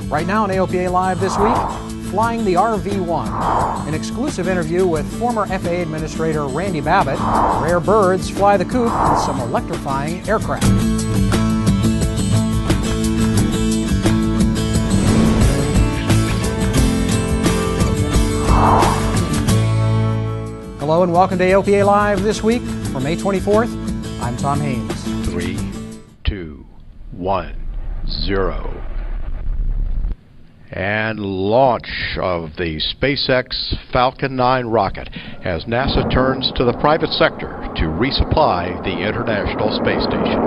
Right now on AOPA Live this week, flying the RV-1. An exclusive interview with former FAA Administrator Randy Babbitt. Rare birds fly the coop in some electrifying aircraft. Hello and welcome to AOPA Live this week for May 24th. I'm Tom Haynes. 3, 2, 1, 0. And launch of the SpaceX Falcon 9 rocket as NASA turns to the private sector to resupply the International Space Station.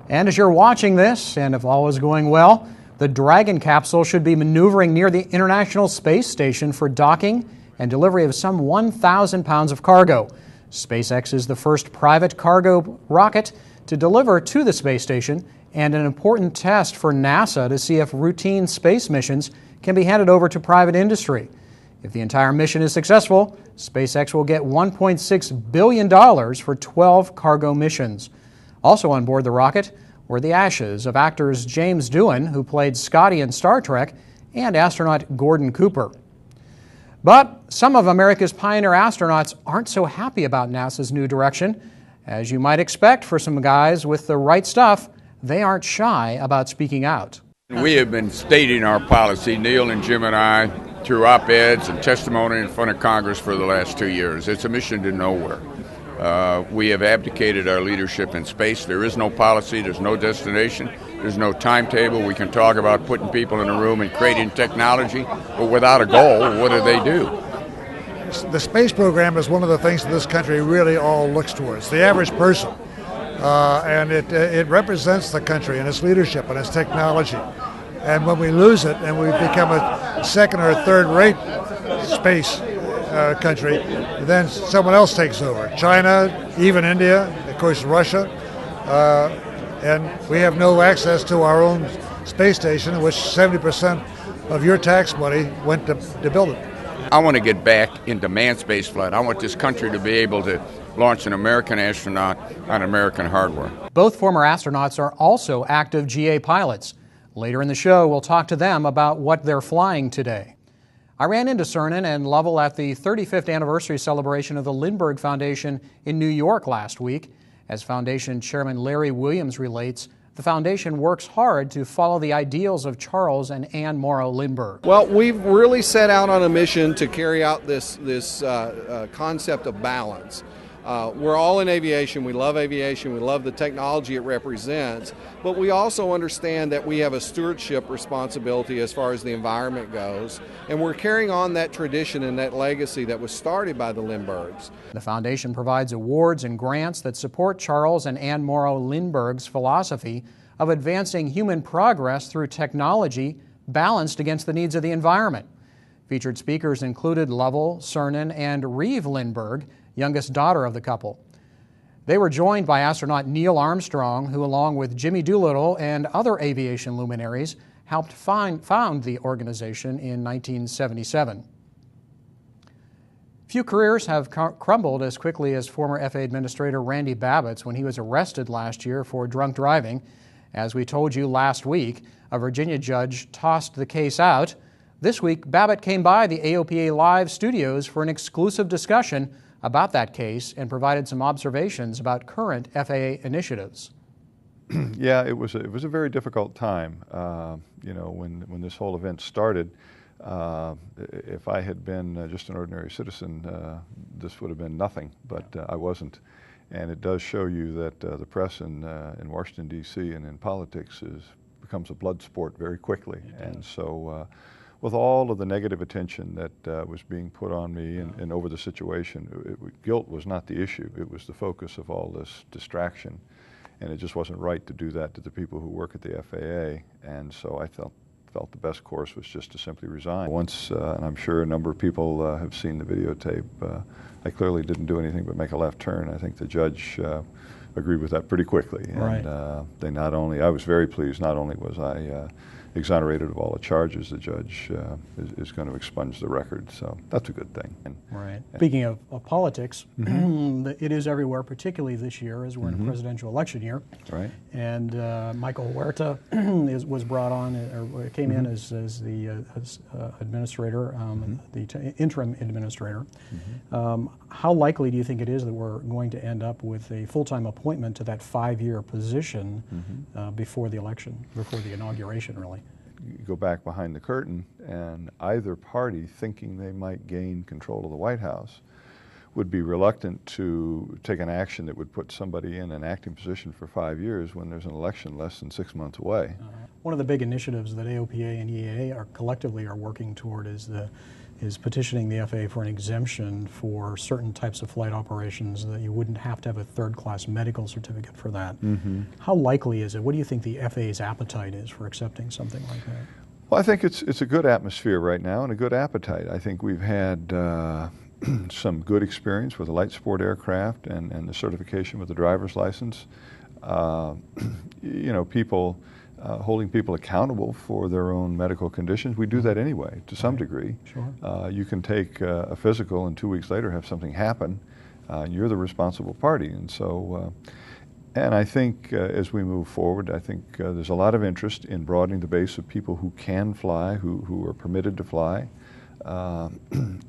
And as you're watching this, and if all is going well, the Dragon capsule should be maneuvering near the International Space Station for docking and delivery of some 1,000 pounds of cargo. SpaceX is the first private cargo rocket to deliver to the space station and an important test for NASA to see if routine space missions can be handed over to private industry. If the entire mission is successful, SpaceX will get $1.6 billion for 12 cargo missions. Also on board the rocket were the ashes of actors James Doohan, who played Scotty in Star Trek, and astronaut Gordon Cooper. But some of America's pioneer astronauts aren't so happy about NASA's new direction. As you might expect for some guys with the right stuff, they aren't shy about speaking out. We have been stating our policy, Neil and Jim and I, through op-eds and testimony in front of Congress for the last 2 years. It's a mission to nowhere. We have abdicated our leadership in space. There is no policy, there's no destination, there's no timetable. We can talk about putting people in a room and creating technology, but without a goal, what do they do? The space program is one of the things that this country really all looks towards, the average person. And it represents the country and its leadership and its technology. And when we lose it and we become a second or third rate space country, then someone else takes over. China, even India, of course Russia, and we have no access to our own space station, in which 70% of your tax money went to build it. I want to get back into manned space flight. I want this country to be able to launch an American astronaut on American hardware. Both former astronauts are also active GA pilots. Later in the show, we'll talk to them about what they're flying today. I ran into Cernan and Lovell at the 35th anniversary celebration of the Lindbergh Foundation in New York last week. As Foundation Chairman Larry Williams relates, the Foundation works hard to follow the ideals of Charles and Anne Morrow Lindbergh. Well, we've really set out on a mission to carry out this concept of balance. We're all in aviation, we love the technology it represents, but we also understand that we have a stewardship responsibility as far as the environment goes, and we're carrying on that tradition and that legacy that was started by the Lindberghs. The Foundation provides awards and grants that support Charles and Anne Morrow Lindbergh's philosophy of advancing human progress through technology balanced against the needs of the environment. Featured speakers included Lovell, Cernan, and Reeve Lindbergh, youngest daughter of the couple. They were joined by astronaut Neil Armstrong, who along with Jimmy Doolittle and other aviation luminaries helped found the organization in 1977. Few careers have crumbled as quickly as former FAA Administrator Randy Babbitt's when he was arrested last year for drunk driving. As we told you last week, a Virginia judge tossed the case out. This week, Babbitt came by the AOPA Live studios for an exclusive discussion about that case and provided some observations about current FAA initiatives. Yeah, it was a very difficult time. You know, when this whole event started, if I had been just an ordinary citizen, this would have been nothing, but I wasn't. And it does show you that the press in Washington, D.C. and in politics becomes a blood sport very quickly. And so with all of the negative attention that was being put on me and over the situation, guilt was not the issue. It was the focus of all this distraction. And it just wasn't right to do that to the people who work at the FAA. And so I felt the best course was just to simply resign. Once, and I'm sure a number of people have seen the videotape, I clearly didn't do anything but make a left turn. I think the judge agreed with that pretty quickly. And Right. I was very pleased. Not only was I exonerated of all the charges, the judge is going to expunge the record. So that's a good thing. Right. Speaking of politics, it is everywhere, particularly this year, as we're in a presidential election year. Right. And Michael Huerta was brought on, or came in as the administrator, the interim administrator. How likely do you think it is that we're going to end up with a full-time appointment to that 5-year position before the election, before the inauguration, really? You go back behind the curtain, and either party, thinking they might gain control of the White House, would be reluctant to take an action that would put somebody in an acting position for 5 years when there's an election less than 6 months away. One of the big initiatives that AOPA and EAA are collectively working toward is petitioning the FAA for an exemption for certain types of flight operations, that you wouldn't have to have a third-class medical certificate for that. How likely is it? What do you think the FAA's appetite is for accepting something like that? Well, I think it's a good atmosphere right now and a good appetite. I think we've had some good experience with the light sport aircraft and the certification with the driver's license. You know, holding people accountable for their own medical conditions. We do that anyway, to some degree. Sure. You can take a physical and 2 weeks later have something happen. You're the responsible party. And so, and I think as we move forward, I think there's a lot of interest in broadening the base of people who can fly, who are permitted to fly.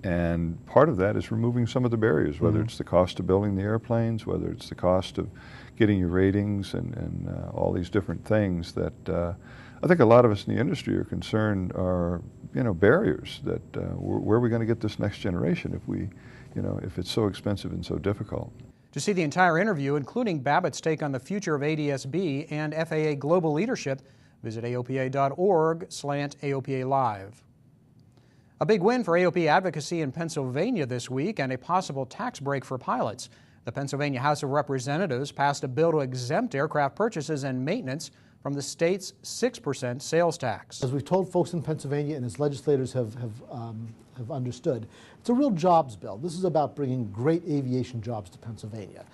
And part of that is removing some of the barriers, whether it's the cost of building the airplanes, whether it's the cost of getting your ratings and all these different things that I think a lot of us in the industry are concerned are, you know, barriers that where are we going to get this next generation if we, you know, if it's so expensive and so difficult. To see the entire interview, including Babbitt's take on the future of ADS-B and FAA global leadership, visit AOPA.org/AOPA Live. A big win for AOP advocacy in Pennsylvania this week and a possible tax break for pilots. The Pennsylvania House of Representatives passed a bill to exempt aircraft purchases and maintenance from the state's 6% sales tax. As we've told folks in Pennsylvania and as legislators have understood, it's a real jobs bill. This is about bringing great aviation jobs to Pennsylvania.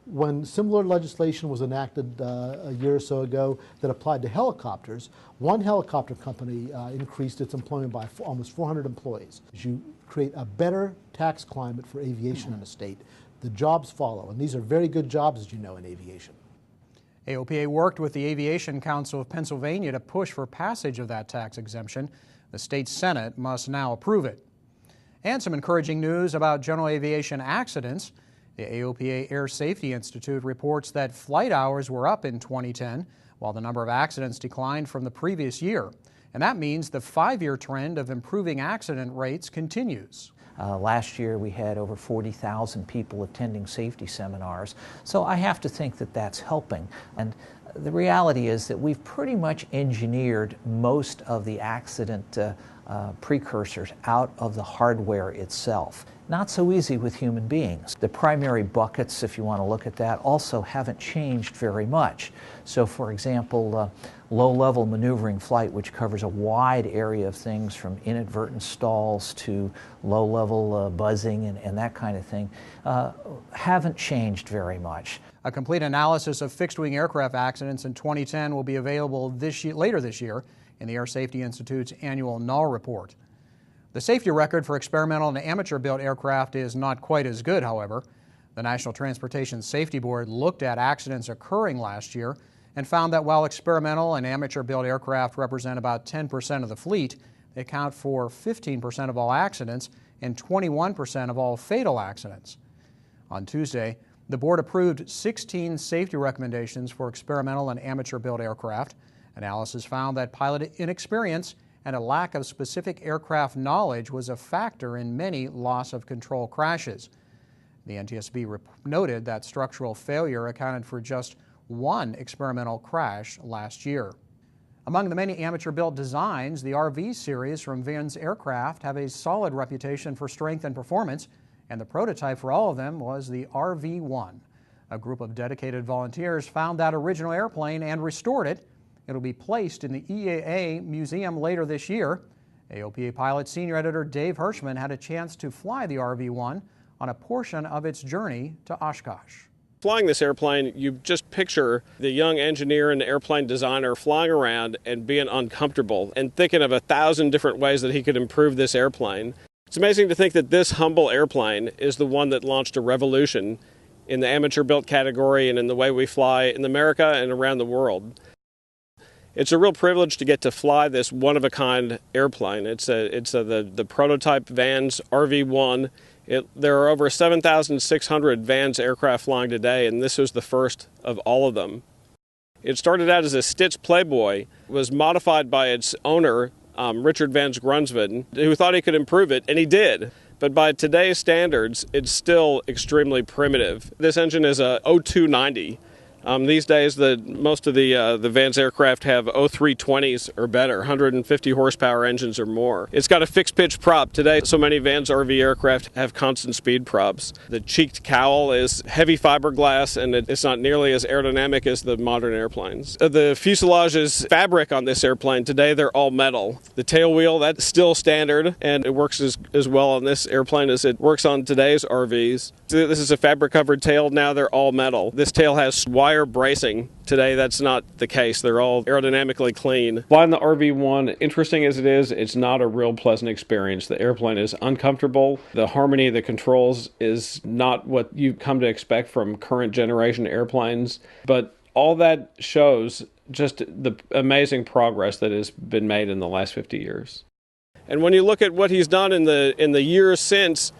When similar legislation was enacted a year or so ago that applied to helicopters, one helicopter company increased its employment by almost 400 employees. As you create a better tax climate for aviation in the state, the jobs follow, and these are very good jobs, as you know, in aviation. AOPA worked with the Aviation Council of Pennsylvania to push for passage of that tax exemption. The state Senate must now approve it. And some encouraging news about general aviation accidents. The AOPA Air Safety Institute reports that flight hours were up in 2010, while the number of accidents declined from the previous year. And that means the 5-year trend of improving accident rates continues. Last year we had over 40,000 people attending safety seminars, so I have to think that that's helping. And the reality is that we've pretty much engineered most of the accident precursors out of the hardware itself. Not so easy with human beings. The primary buckets, if you want to look at that, also haven't changed very much. So for example, low-level maneuvering flight, which covers a wide area of things from inadvertent stalls to low-level buzzing and that kind of thing, haven't changed very much. A complete analysis of fixed-wing aircraft accidents in 2010 will be available later this year in the Air Safety Institute's annual null report. The safety record for experimental and amateur-built aircraft is not quite as good, however. The National Transportation Safety Board looked at accidents occurring last year and found that while experimental and amateur-built aircraft represent about 10% of the fleet, they account for 15% of all accidents and 21% of all fatal accidents. On Tuesday, the board approved 16 safety recommendations for experimental and amateur-built aircraft. Analysis found that pilot inexperience and a lack of specific aircraft knowledge was a factor in many loss-of-control crashes. The NTSB noted that structural failure accounted for just one experimental crash last year. Among the many amateur-built designs, the RV series from Vin's Aircraft have a solid reputation for strength and performance, and the prototype for all of them was the RV-1. A group of dedicated volunteers found that original airplane and restored it. It'll be placed in the EAA Museum later this year. AOPA pilot senior editor Dave Hirschman had a chance to fly the RV-1 on a portion of its journey to Oshkosh. Flying this airplane, you just picture the young engineer and the airplane designer flying around and being uncomfortable and thinking of 1,000 different ways that he could improve this airplane. It's amazing to think that this humble airplane is the one that launched a revolution in the amateur-built category and in the way we fly in America and around the world. It's a real privilege to get to fly this one-of-a-kind airplane. It's the prototype Vans RV-1. There are over 7,600 Vans aircraft flying today, and this was the first of all of them. It started out as a Stitch Playboy, was modified by its owner, Richard Vance Grunsven, who thought he could improve it, and he did. But by today's standards, it's still extremely primitive. This engine is a 0290. These days, most of the Vans aircraft have 0320s or better, 150 horsepower engines or more. It's got a fixed pitch prop. Today, so many Vans RV aircraft have constant speed props. The cheeked cowl is heavy fiberglass, and it's not nearly as aerodynamic as the modern airplanes. The fuselage is fabric on this airplane. Today, they're all metal. The tail wheel, that's still standard, and it works as well on this airplane as it works on today's RVs. This is a fabric-covered tail. Now they're all metal. This tail has wire bracing. Today, that's not the case. They're all aerodynamically clean. Flying the RV-1, interesting as it is, it's not a real pleasant experience. The airplane is uncomfortable. The harmony of the controls is not what you come to expect from current generation airplanes. But all that shows just the amazing progress that has been made in the last 50 years. And when you look at what he's done in the years since,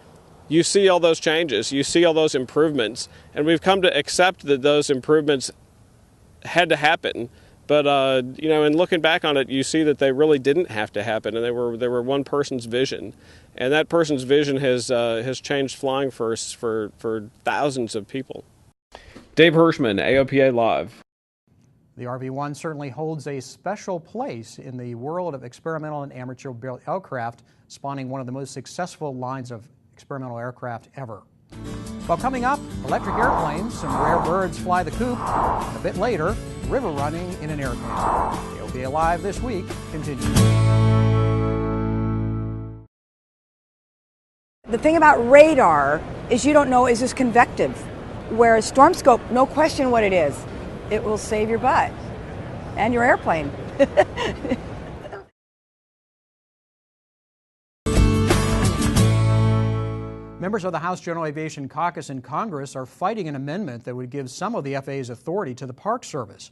you see all those changes, you see all those improvements, and we've come to accept that those improvements had to happen. But in looking back on it, you see that they really didn't have to happen, and they were one person's vision, and that person's vision has changed flying for thousands of people. Dave Hirschman, AOPA Live. The RV-1 certainly holds a special place in the world of experimental and amateur-built aircraft, spawning one of the most successful lines of experimental aircraft ever. Well, coming up, electric airplanes, some rare birds fly the coop, and a bit later, river running in an airplane. AOPA Live this week continues. The thing about radar is you don't know, is this convective? Whereas storm scope, no question what it is. It will save your butt and your airplane. Members of the House General Aviation Caucus in Congress are fighting an amendment that would give some of the FAA's authority to the Park Service.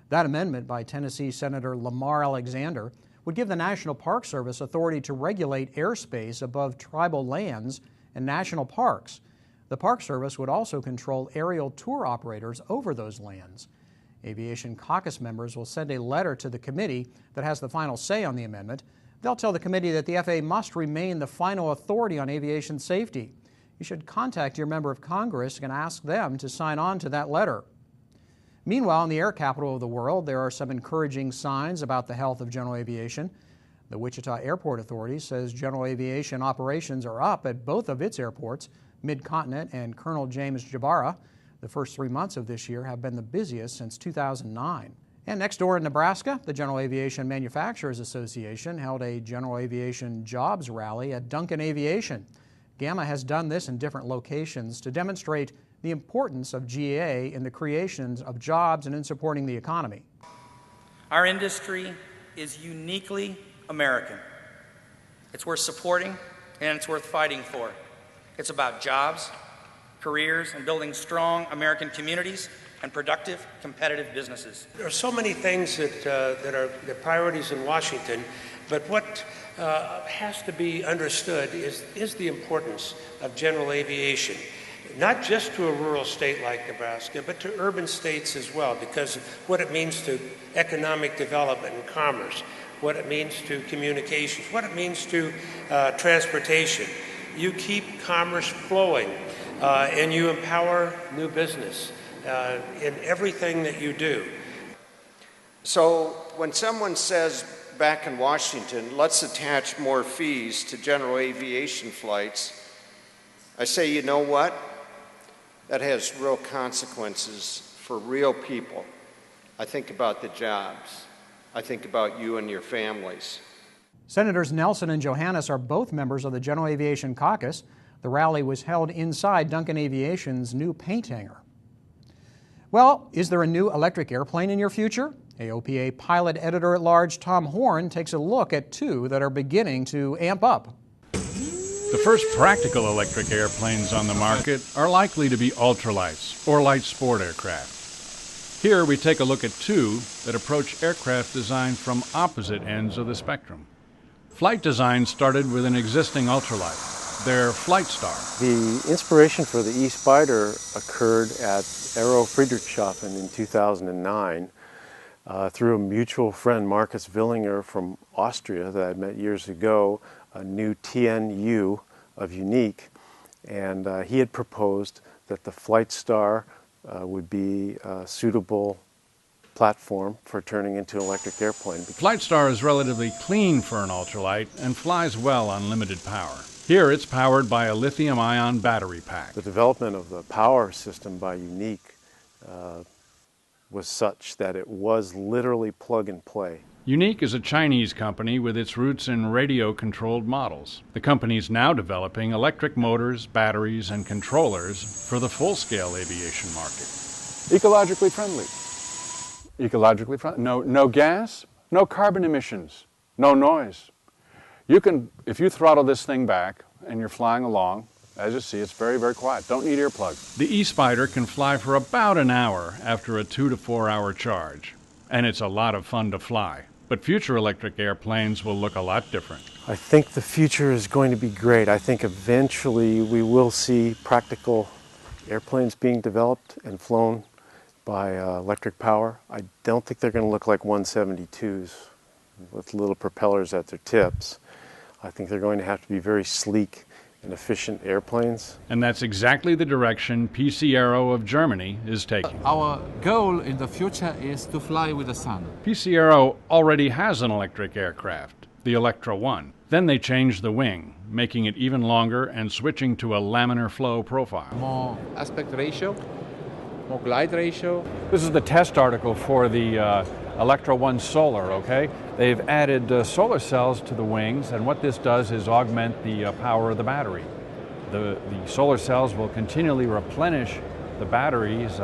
That amendment by Tennessee Senator Lamar Alexander would give the National Park Service authority to regulate airspace above tribal lands and national parks. The Park Service would also control aerial tour operators over those lands. Aviation Caucus members will send a letter to the committee that has the final say on the amendment. They'll tell the committee that the FAA must remain the final authority on aviation safety. You should contact your member of Congress and ask them to sign on to that letter. Meanwhile, in the air capital of the world, there are some encouraging signs about the health of general aviation. The Wichita Airport Authority says general aviation operations are up at both of its airports, Mid-Continent and Colonel James Jabara. The first 3 months of this year have been the busiest since 2009. And next door in Nebraska, the General Aviation Manufacturers Association held a general aviation jobs rally at Duncan Aviation. GAMA has done this in different locations to demonstrate the importance of GA in the creation of jobs and in supporting the economy. Our industry is uniquely American. It's worth supporting and it's worth fighting for. It's about jobs, careers, and building strong American communities and productive, competitive businesses. There are so many things that are the priorities in Washington, but what has to be understood is the importance of general aviation, not just to a rural state like Nebraska, but to urban states as well, because of what it means to economic development and commerce, what it means to communications, what it means to transportation. You keep commerce flowing, and you empower new business in everything that you do. So when someone says back in Washington, let's attach more fees to general aviation flights, I say, you know what? That has real consequences for real people. I think about the jobs. I think about you and your families. Senators Nelson and Johannes are both members of the General Aviation Caucus. The rally was held inside Duncan Aviation's new paint hangar. Well, is there a new electric airplane in your future? AOPA pilot editor-at-large Tom Horn takes a look at two that are beginning to amp up. The first practical electric airplanes on the market are likely to be ultralights or light sport aircraft. Here we take a look at two that approach aircraft design from opposite ends of the spectrum. Flight design started with an existing ultralight, their Flight Star. The inspiration for the E-Spider occurred at Aero Friedrichshafen in 2009 through a mutual friend, Marcus Villinger from Austria that I met years ago, a new TNU of Unique, and he had proposed that the Flight Star would be a suitable platform for turning into an electric airplane. Flight Star is relatively clean for an ultralight and flies well on limited power. Here it's powered by a lithium-ion battery pack. The development of the power system by Unique was such that it was literally plug and play. Unique is a Chinese company with its roots in radio-controlled models. The company is now developing electric motors, batteries, and controllers for the full-scale aviation market. Ecologically friendly. Ecologically friendly. No gas, no carbon emissions, no noise. You can, if you throttle this thing back and you're flying along, as you see, it's very, very quiet. Don't need earplugs. The E-Spider can fly for about an hour after a 2 to 4 hour charge, and it's a lot of fun to fly. But future electric airplanes will look a lot different. I think the future is going to be great. I think eventually we will see practical airplanes being developed and flown by electric power. I don't think they're going to look like 172s with little propellers at their tips. I think they're going to have to be very sleek and efficient airplanes. And that's exactly the direction PC Aero of Germany is taking. Our goal in the future is to fly with the sun. PC Aero already has an electric aircraft, the Electra 1. Then they changed the wing, making it even longer and switching to a laminar flow profile. More aspect ratio, more glide ratio. This is the test article for the Electra 1 Solar, okay? They've added solar cells to the wings, and what this does is augment the power of the battery. The solar cells will continually replenish the battery's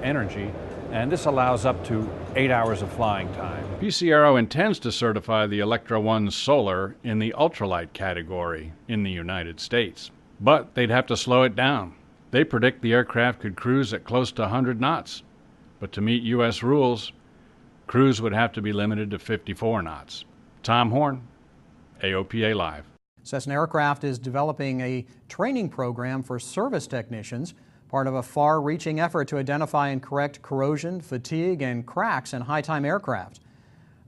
energy, and this allows up to 8 hours of flying time. PC Aero intends to certify the Electra 1 Solar in the ultralight category in the United States. But they'd have to slow it down. They predict the aircraft could cruise at close to 100 knots. But to meet U.S. rules, cruise would have to be limited to 54 knots. Tom Horn, AOPA Live. Cessna Aircraft is developing a training program for service technicians, part of a far-reaching effort to identify and correct corrosion, fatigue, and cracks in high-time aircraft.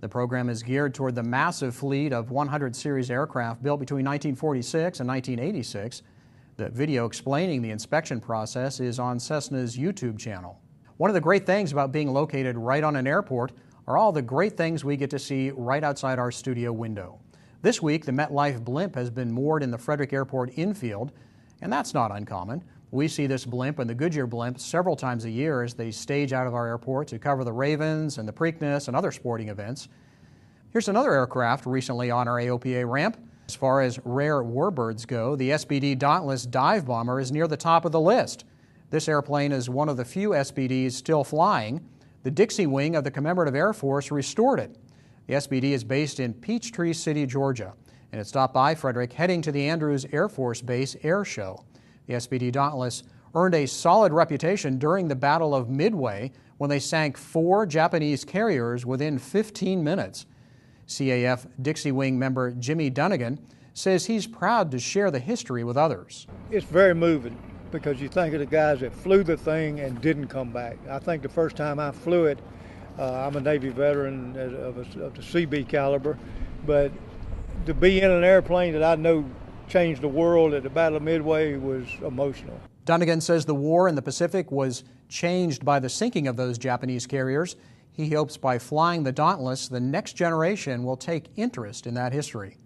The program is geared toward the massive fleet of 100 series aircraft built between 1946 and 1986. The video explaining the inspection process is on Cessna's YouTube channel. One of the great things about being located right on an airport are all the great things we get to see right outside our studio window. This week, the MetLife blimp has been moored in the Frederick Airport infield, and that's not uncommon. We see this blimp and the Goodyear blimp several times a year as they stage out of our airport to cover the Ravens and the Preakness and other sporting events. Here's another aircraft recently on our AOPA ramp. As far as rare warbirds go, the SBD Dauntless dive bomber is near the top of the list. This airplane is one of the few SBDs still flying. The Dixie Wing of the Commemorative Air Force restored it. The SBD is based in Peachtree City, Georgia, and it stopped by Frederick heading to the Andrews Air Force Base Air Show. The SBD Dauntless earned a solid reputation during the Battle of Midway when they sank 4 Japanese carriers within 15 minutes. CAF Dixie Wing member Jimmy Dunnigan says he's proud to share the history with others. It's very moving because you think of the guys that flew the thing and didn't come back. I think the first time I flew it, I'm a Navy veteran of the CB caliber, but to be in an airplane that I know changed the world at the Battle of Midway was emotional. Dunnigan says the war in the Pacific was changed by the sinking of those Japanese carriers. He hopes by flying the Dauntless, the next generation will take interest in that history.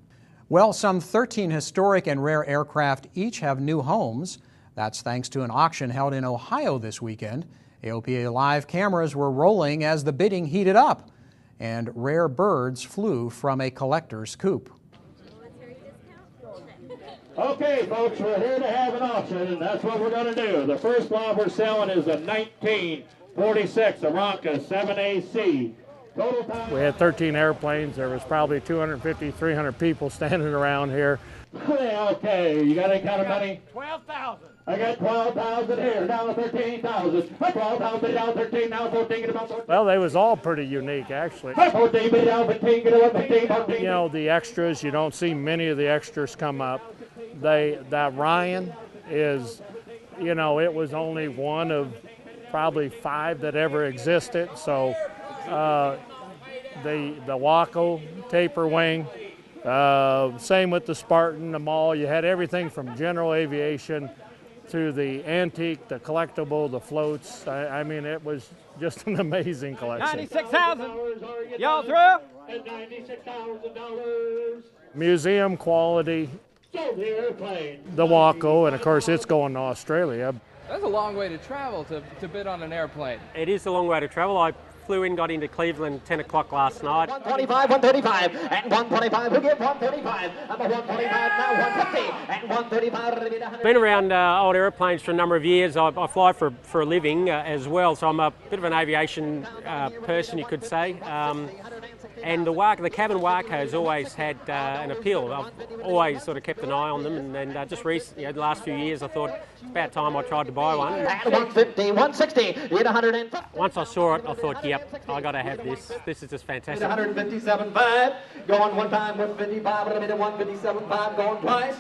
Well, some 13 historic and rare aircraft each have new homes. That's thanks to an auction held in Ohio this weekend. AOPA Live cameras were rolling as the bidding heated up, and rare birds flew from a collector's coop. Okay, folks, we're here to have an auction, and that's what we're going to do. The first one we're selling is a 19 46, Aranca 7AC. Total time. We had 13 airplanes. There was probably 250, 300 people standing around here. Okay, you got any kind of money? 12,000. I got 12,000 here, down to 13,000. 12,000, down to 13, now 14, get about 14. Well, they was all pretty unique, actually. 14, down 15, get about 15, 14. You know, the extras, you don't see many of the extras come up. That Ryan is, you know, it was only one of probably 5 that ever existed. So the Waco taper wing, same with the Spartan, the Mall. You had everything from general aviation to the antique, the collectible, the floats. I mean, it was just an amazing collection. 96,000. Y'all through? And $96,000. Museum quality. The Waco, and of course it's going to Australia. That's a long way to travel to bid on an airplane. It is a long way to travel. I flew in, got into Cleveland 10 o'clock last night. 125, 135, and 125. Who get 135? Number 125, now 150, and 135. Been around old airplanes for a number of years. I fly for a living as well, so I'm a bit of an aviation person, you could say. And the cabin Waco's always had an appeal. I've always sort of kept an eye on them, and just recently, the last few years, I thought it's about time I tried to buy one. 150, 160, 150. Once I saw it, I thought, yep, I got to have this. This is just fantastic. 157.5, going one time with 55, a little bit of 157.5, going twice.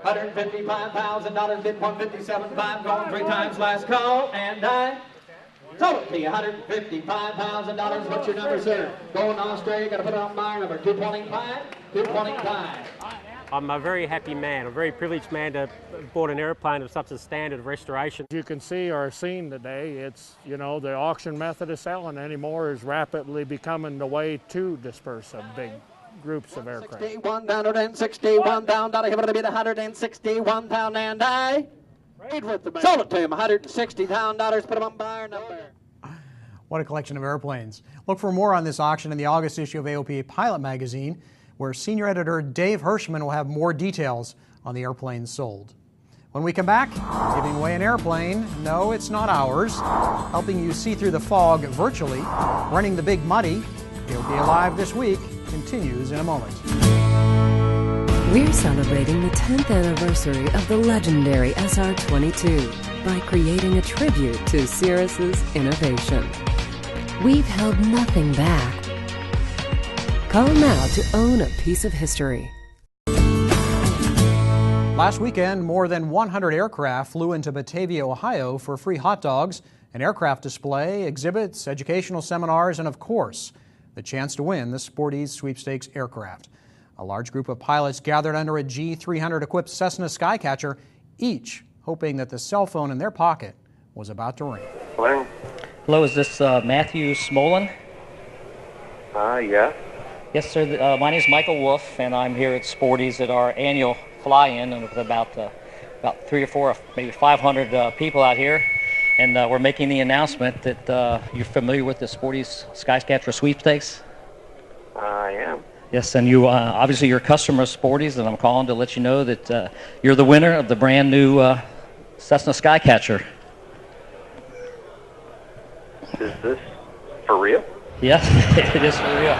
$155,000 bid 157.5, going 3 times last call, and die. Total to you, $155,000. What's your number, sir? Going to Australia, got to put it on my number. 225, 225. I'm a very happy man, a very privileged man to have bought an airplane of such a standard of restoration. You can see our scene today. It's, you know, the auction method of selling anymore is rapidly becoming the way to disperse of big groups of aircraft. 161 down, $1 here, be 161 down, and I. Sold it to him, $160,000, put him on buyer number. What a collection of airplanes. Look for more on this auction in the August issue of AOPA Pilot Magazine, where senior editor Dave Hirschman will have more details on the airplanes sold. When we come back, giving away an airplane. No, it's not ours. Helping you see through the fog virtually. Running the Big Muddy. AOPA Live this week continues in a moment. We're celebrating the 10th anniversary of the legendary SR-22 by creating a tribute to Cirrus's innovation. We've held nothing back. Call now to own a piece of history. Last weekend, more than 100 aircraft flew into Batavia, Ohio for free hot dogs, an aircraft display, exhibits, educational seminars, and of course, the chance to win the Sporties Sweepstakes aircraft. A large group of pilots gathered under a G300-equipped Cessna Sky Catcher, each hoping that the cell phone in their pocket was about to ring. Hello. Hello, is this Matthew Smolin? Yeah. Yes, sir. My name is Michael Wolf, and I'm here at Sporties at our annual fly-in, and with about 3 or 4, maybe 500 people out here. And we're making the announcement that you're familiar with the Sporties Sky Catcher Sweepstakes. I am. Yes, and you obviously you're a customer of Sporties, and I'm calling to let you know that you're the winner of the brand new Cessna Sky Catcher. Is this for real? Yes, it is for real.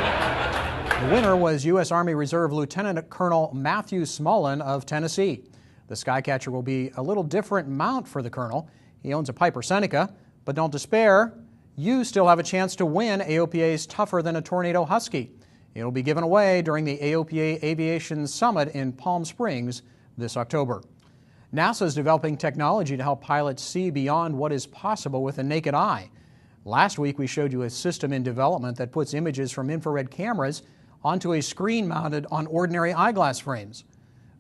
The winner was U.S. Army Reserve Lieutenant Colonel Matthew Smolin of Tennessee. The Sky Catcher will be a little different mount for the colonel. He owns a Piper Seneca, but don't despair. You still have a chance to win AOPA's Tougher Than a Tornado Husky. It'll be given away during the AOPA Aviation Summit in Palm Springs this October. NASA is developing technology to help pilots see beyond what is possible with the naked eye. Last week, we showed you a system in development that puts images from infrared cameras onto a screen mounted on ordinary eyeglass frames.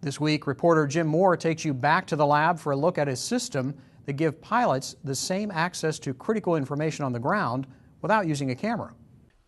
This week, reporter Jim Moore takes you back to the lab for a look at a system that gives pilots the same access to critical information on the ground without using a camera.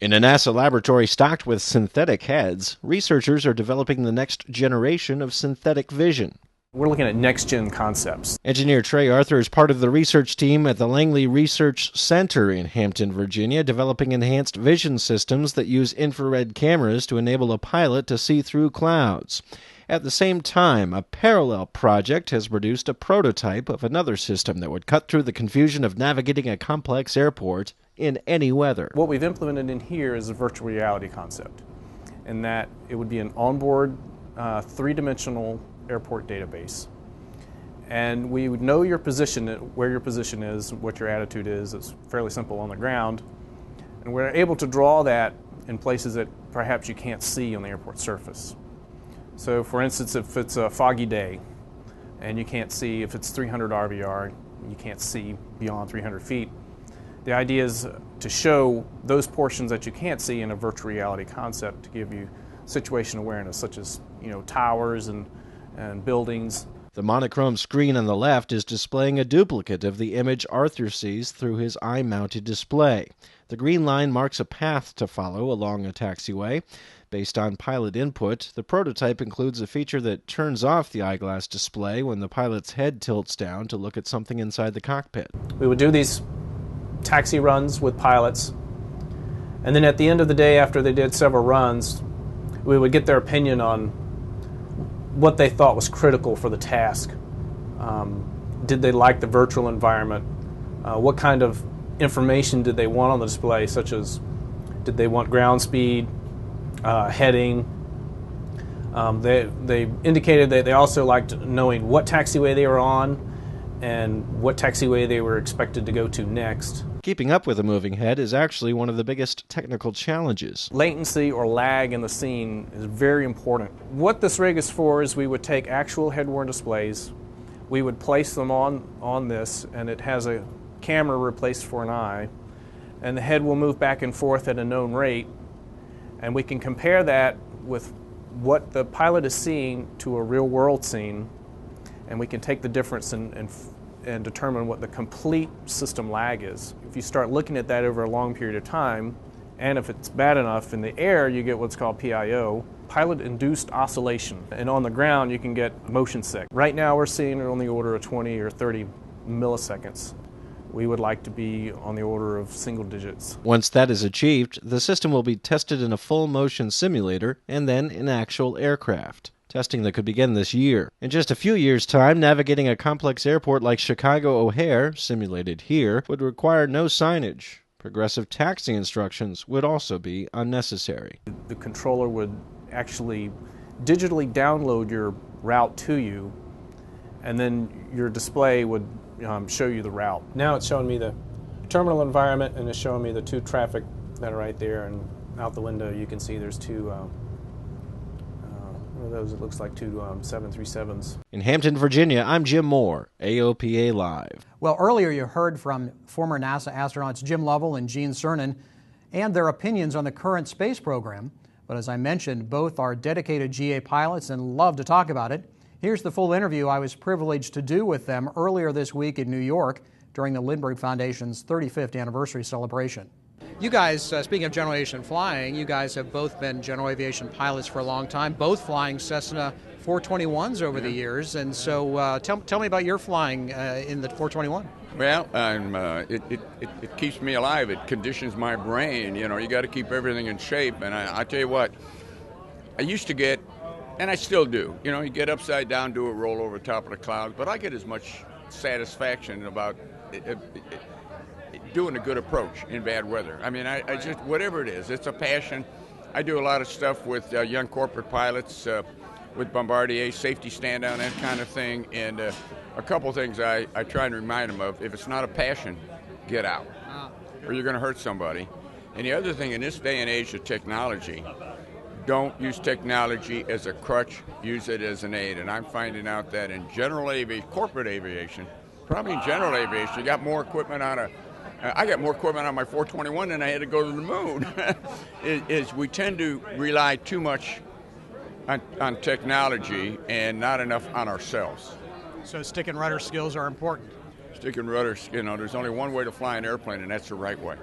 In a NASA laboratory stocked with synthetic heads, researchers are developing the next generation of synthetic vision. We're looking at next-gen concepts. Engineer Trey Arthur is part of the research team at the Langley Research Center in Hampton, Virginia, developing enhanced vision systems that use infrared cameras to enable a pilot to see through clouds. At the same time, a parallel project has produced a prototype of another system that would cut through the confusion of navigating a complex airport in any weather. What we've implemented in here is a virtual reality concept, in that it would be an onboard three-dimensional airport database. And we would know your position, where your position is, what your attitude is. It's fairly simple on the ground. And we're able to draw that in places that perhaps you can't see on the airport surface. So for instance, if it's a foggy day and you can't see, if it's 300 RVR, you can't see beyond 300 feet, the idea is to show those portions that you can't see in a virtual reality concept to give you situation awareness, such as towers and buildings. The monochrome screen on the left is displaying a duplicate of the image Arthur sees through his eye-mounted display. The green line marks a path to follow along a taxiway. Based on pilot input, the prototype includes a feature that turns off the eyeglass display when the pilot's head tilts down to look at something inside the cockpit. We would do these taxi runs with pilots, and then at the end of the day, after they did several runs, we would get their opinion on what they thought was critical for the task. Did they like the virtual environment? What kind of information did they want on the display, such as did they want ground speed, heading? They indicated that they also liked knowing what taxiway they were on and what taxiway they were expected to go to next. Keeping up with a moving head is actually one of the biggest technical challenges. Latency or lag in the scene is very important. What this rig is for is we would take actual head-worn displays, we would place them on this, and it has a camera replaced for an eye, and the head will move back and forth at a known rate, and we can compare that with what the pilot is seeing to a real-world scene, and we can take the difference and determine what the complete system lag is. If you start looking at that over a long period of time, and if it's bad enough in the air, you get what's called PIO, pilot-induced oscillation. And on the ground, you can get motion sick. Right now, we're seeing it on the order of 20 or 30 milliseconds. We would like to be on the order of single digits. Once that is achieved, the system will be tested in a full-motion simulator and then in actual aircraft. Testing that could begin this year. In just a few years' time, navigating a complex airport like Chicago O'Hare, simulated here, would require no signage. Progressive taxi instructions would also be unnecessary. The controller would actually digitally download your route to you, and then your display would show you the route. Now it's showing me the terminal environment, and it's showing me the two traffic that are right there, and out the window you can see there's two one of those, it looks like two 737s. In Hampton, Virginia, I'm Jim Moore, AOPA Live. Well, earlier you heard from former NASA astronauts Jim Lovell and Gene Cernan and their opinions on the current space program. But as I mentioned, both are dedicated GA pilots and love to talk about it. Here's the full interview I was privileged to do with them earlier this week in New York during the Lindbergh Foundation's 35th anniversary celebration. You guys, speaking of general aviation flying, you guys have both been general aviation pilots for a long time, both flying Cessna 421s over the years. And so tell me about your flying in the 421. Well, it keeps me alive. It conditions my brain. You got to keep everything in shape. And I tell you what, I used to get, and I still do, you get upside down, do a roll over the top of the clouds, but I get as much satisfaction about doing a good approach in bad weather. I mean, I just, whatever it is, it's a passion. I do a lot of stuff with young corporate pilots, with Bombardier, safety stand down, that kind of thing. And a couple things I try and remind them of: if it's not a passion, get out, or you're going to hurt somebody. And the other thing, in this day and age of technology, don't use technology as a crutch, use it as an aid. And I'm finding out that in general corporate aviation, probably in general aviation, you got more equipment on I got more equipment on my 421 than I had to go to the moon. We tend to rely too much on technology and not enough on ourselves. So stick and rudder skills are important. Stick and rudder, there's only one way to fly an airplane, and that's the right way.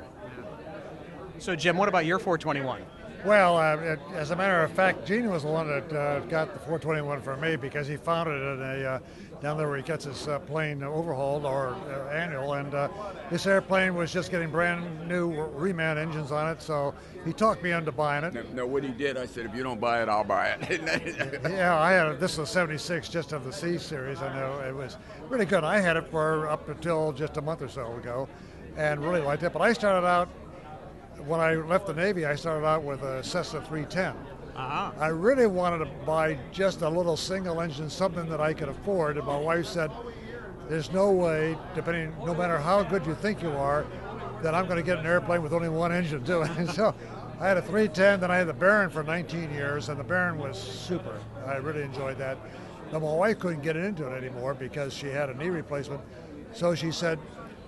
So Jim, what about your 421? Well, as a matter of fact, Gene was the one that got the 421 for me because he found it in a down there where he gets his plane overhauled or annual, and this airplane was just getting brand new reman engines on it, so he talked me into buying it. No, what he did, I said, if you don't buy it, I'll buy it. Yeah, I had it. This was 76, just of the C series. I know it was really good. I had it for up until just a month or so ago, and really liked it. But I started out. When I left the Navy, I started out with a Cessna 310. I really wanted to buy just a little single engine, something that I could afford, and my wife said, there's no way, no matter how good you think you are, that I'm going to get an airplane with only one engine to it. And so I had a 310, then I had the Baron for 19 years, and the Baron was super. I really enjoyed that. Now, my wife couldn't get into it anymore because she had a knee replacement, so she said,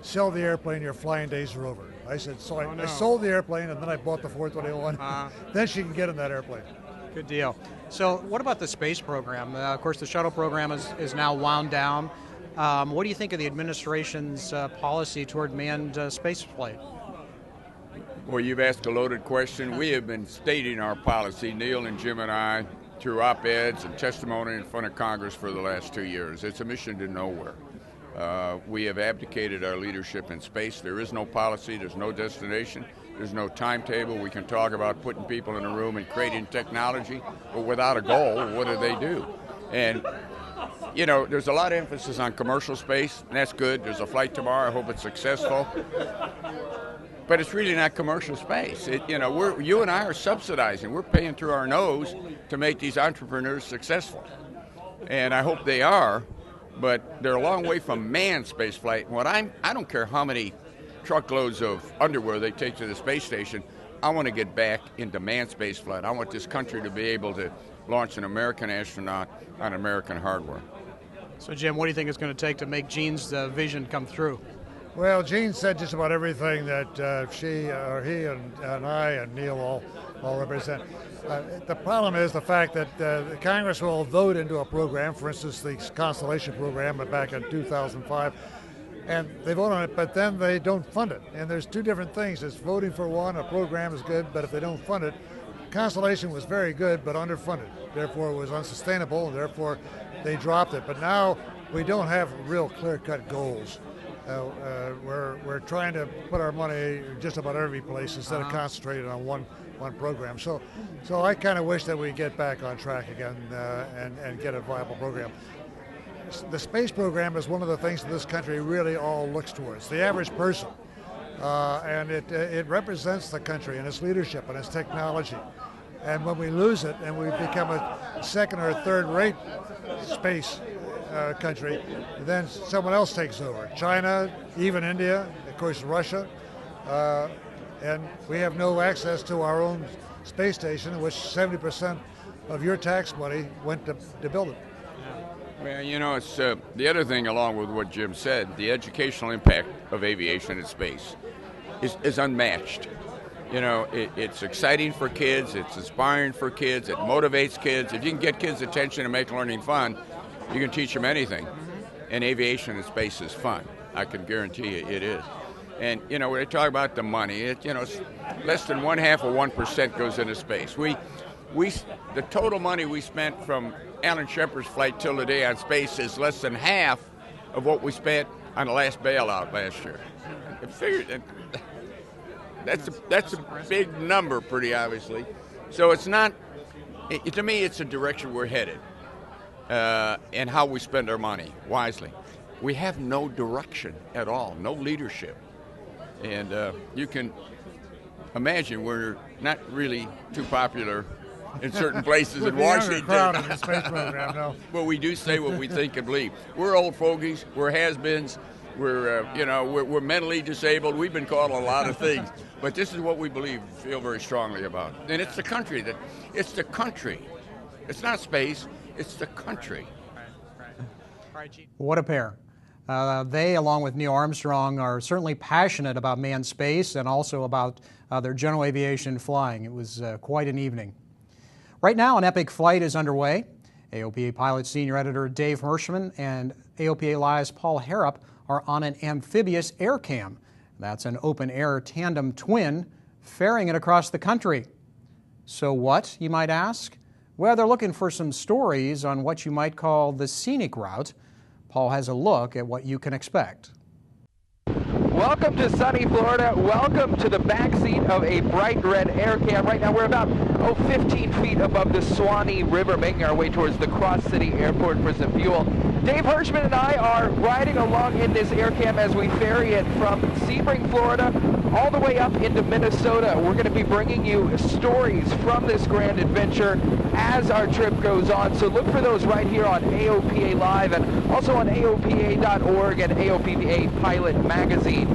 sell the airplane, your flying days are over. I said, so I sold the airplane, and then I bought the 421. Then she can get in that airplane. Good deal. So what about the space program? Of course, the shuttle program is now wound down. What do you think of the administration's policy toward manned space flight? Well, you've asked a loaded question. We have been stating our policy, Neil and Jim and I, through op-eds and testimony in front of Congress for the last 2 years. It's a mission to nowhere. We have abdicated our leadership in space. There is no policy, there's no destination, there's no timetable. We can talk about putting people in a room and creating technology, but without a goal, what do they do? And, you know, there's a lot of emphasis on commercial space, and that's good. There's a flight tomorrow, I hope it's successful. But it's really not commercial space. You and I are subsidizing. We're paying through our nose to make these entrepreneurs successful. And I hope they are. But they're a long way from manned space flight. I don't care how many truckloads of underwear they take to the space station. I want to get back into manned space flight. I want this country to be able to launch an American astronaut on American hardware. So, Jim, what do you think it's going to take to make Gene's vision come through? Well, Gene said just about everything that she or he and I and Neil all represent. The problem is the fact that the Congress will vote into a program, for instance, the Constellation program back in 2005, and they vote on it, but then they don't fund it. And there's two different things. It's voting for one, a program is good, but if they don't fund it, Constellation was very good, but underfunded. Therefore, it was unsustainable, and therefore they dropped it. But now we don't have real clear-cut goals. We're trying to put our money just about every place instead of concentrating on one program. So I kind of wish that we get back on track again and get a viable program. The space program is one of the things that this country really all looks towards. The average person, and it represents the country and its leadership and its technology. And when we lose it and we become a second or third-rate space country, then someone else takes over. China, even India, of course Russia, and we have no access to our own space station, in which 70% of your tax money went to build it. Well, you know, it's the other thing, along with what Jim said, the educational impact of aviation in space is unmatched. You know, it's exciting for kids, it's inspiring for kids, it motivates kids. If you can get kids' attention and make learning fun, you can teach them anything. And aviation in space is fun. I can guarantee you it is. And, you know, when they talk about the money, it's less than 0.5% goes into space. The total money we spent from Alan Shepard's flight till today on space is less than half of what we spent on the last bailout last year. That's a big number, pretty obviously. So it's not, to me, it's a direction we're headed, and how we spend our money wisely. We have no direction at all, no leadership. And you can imagine we're not really too popular in certain places in Washington. Crowd in the space program, no. But we do say what we think and believe. We're old fogies. We're has-beens. We're mentally disabled. We've been called a lot of things. But this is what we believe, feel very strongly about. And it's the country. It's the country. It's not space. It's the country. What a pair. They, along with Neil Armstrong, are certainly passionate about manned space and also about their general aviation flying. It was quite an evening. Right now, an epic flight is underway. AOPA Pilot Senior Editor Dave Hirschman and AOPA Live's Paul Harrop are on an amphibious air cam. That's an open-air tandem twin ferrying it across the country. So what, you might ask? Well, they're looking for some stories on what you might call the scenic route. Paul has a look at what you can expect. Welcome to sunny Florida. Welcome to the backseat of a bright red Aircam. Right now we're about 15 feet above the Suwannee River, making our way towards the Cross City Airport for some fuel. Dave Hirschman and I are riding along in this Aircam as we ferry it from Sebring, Florida, all the way up into Minnesota. We're going to be bringing you stories from this grand adventure as our trip goes on. So look for those right here on AOPA Live and also on AOPA.org and AOPA Pilot Magazine.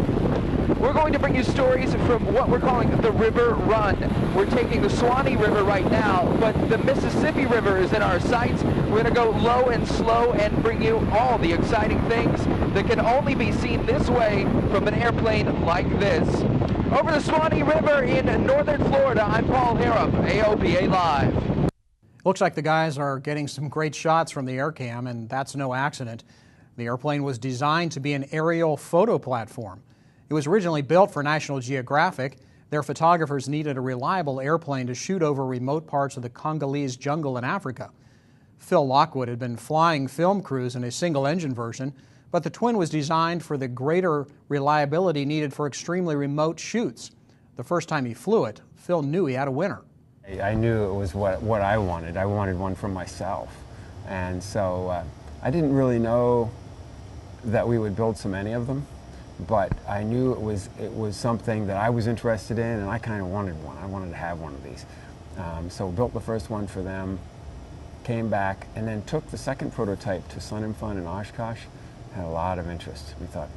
We're going to bring you stories from what we're calling the River Run. We're taking the Suwannee River right now, but the Mississippi River is in our sights. We're going to go low and slow and bring you all the exciting things that can only be seen this way from an airplane like this. Over the Suwannee River in northern Florida, I'm Paul Harrop, AOPA Live. Looks like the guys are getting some great shots from the Aircam, and that's no accident. The airplane was designed to be an aerial photo platform. It was originally built for National Geographic. Their photographers needed a reliable airplane to shoot over remote parts of the Congolese jungle in Africa. Phil Lockwood had been flying film crews in a single-engine version, but the twin was designed for the greater reliability needed for extremely remote shoots. The first time he flew it, Phil knew he had a winner. I knew it was what I wanted. I wanted one for myself. And so I didn't really know that we would build so many of them. But I knew it was something that I was interested in, and I kind of wanted one. I wanted to have one of these. So built the first one for them, came back, and then took the second prototype to Sun 'n Fun in Oshkosh. Had a lot of interest. We thought,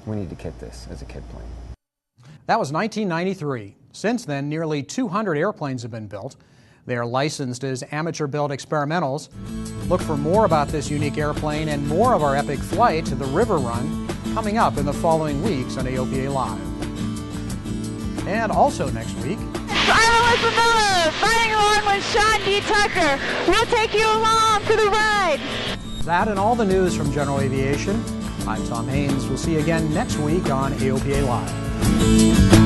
we need to kit this as a kit plane. That was 1993. Since then, nearly 200 airplanes have been built. They are licensed as amateur-built experimentals. Look for more about this unique airplane and more of our epic flight to the River Run coming up in the following weeks on AOPA Live. And also next week, I'm Elizabeth, riding along with Sean D. Tucker. We'll take you along for the ride. That and all the news from General Aviation. I'm Tom Haynes. We'll see you again next week on AOPA Live.